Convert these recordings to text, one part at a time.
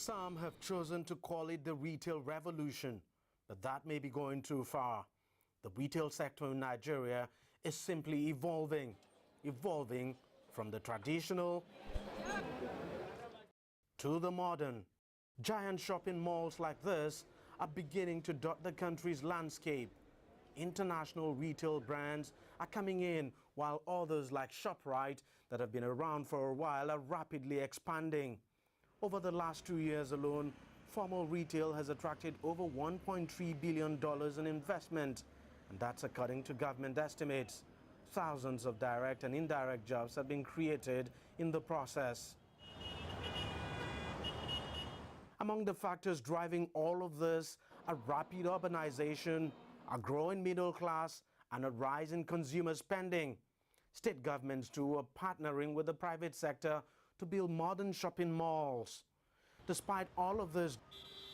Some have chosen to call it the retail revolution, but that may be going too far. The retail sector in Nigeria is simply evolving from the traditional to the modern. Giant shopping malls like this are beginning to dot the country's landscape. International retail brands are coming in, while others like ShopRite that have been around for a while are rapidly expanding. Over the last 2 years alone, formal retail has attracted over $1.3 billion in investment, and that's according to government estimates. Thousands of direct and indirect jobs have been created in the process. Among the factors driving all of this are rapid urbanization, a growing middle class, and a rise in consumer spending. State governments, too, are partnering with the private sector to build modern shopping malls. Despite all of this,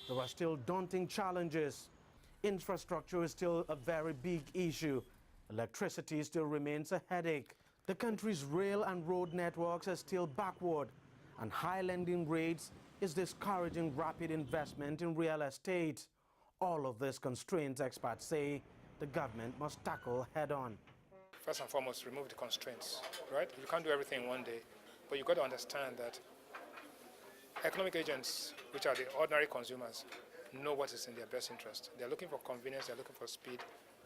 there are still daunting challenges. Infrastructure is still a very big issue. Electricity still remains a headache. The country's rail and road networks are still backward, and high lending rates is discouraging rapid investment in real estate. All of this constraints, experts say, the government must tackle head-on. First and foremost, remove the constraints, right? You can't do everything in one day, but you've got to understand that economic agents, which are the ordinary consumers, know what is in their best interest. They're looking for convenience, they're looking for speed,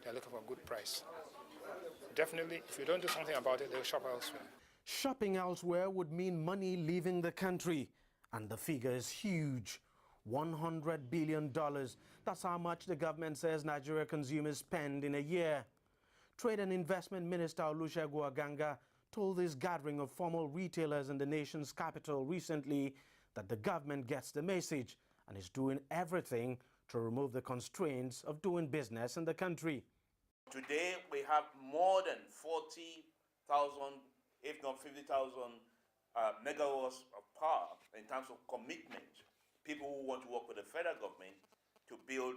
they're looking for a good price. Definitely, if you don't do something about it, they'll shop elsewhere. Shopping elsewhere would mean money leaving the country, and the figure is huge. $100 billion. That's how much the government says Nigeria consumers spend in a year. Trade and Investment Minister Olusegun Aganga told this gathering of formal retailers in the nation's capital recently that the government gets the message and is doing everything to remove the constraints of doing business in the country. Today, we have more than 40,000, if not 50,000 megawatts of power in terms of commitment. People who want to work with the federal government to build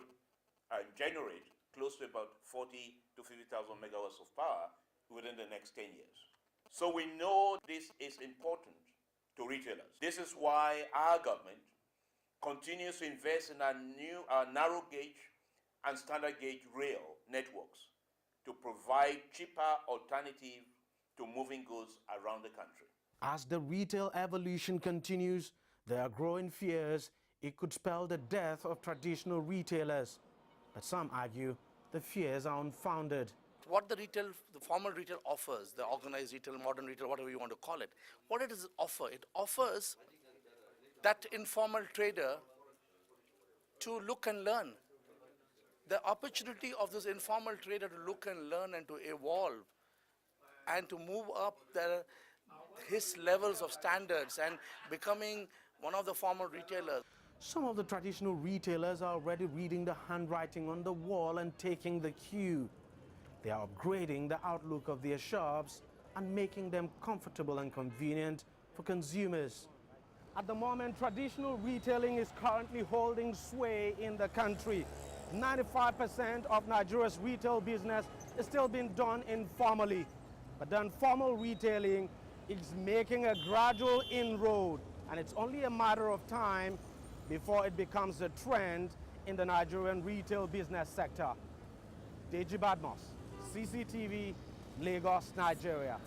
and generate close to about 40 to 50,000 megawatts of power within the next 10 years. So we know this is important to retailers. This is why our government continues to invest in our narrow gauge and standard gauge rail networks to provide cheaper alternative to moving goods around the country. As the retail evolution continues, there are growing fears it could spell the death of traditional retailers. But some argue the fears are unfounded. What the formal retail offers, the organized retail, modern retail, whatever you want to call it, what it does offer? It offers that informal trader to look and learn. The opportunity of this informal trader to look and learn and to evolve and to move up his levels of standards and becoming one of the formal retailers. Some of the traditional retailers are already reading the handwriting on the wall and taking the cue. They are upgrading the outlook of their shops and making them comfortable and convenient for consumers. At the moment, traditional retailing is currently holding sway in the country. 95% of Nigeria's retail business is still being done informally. But then formal retailing is making a gradual inroad, and it's only a matter of time before it becomes a trend in the Nigerian retail business sector. Deji Badmus, CCTV, Lagos, Nigeria.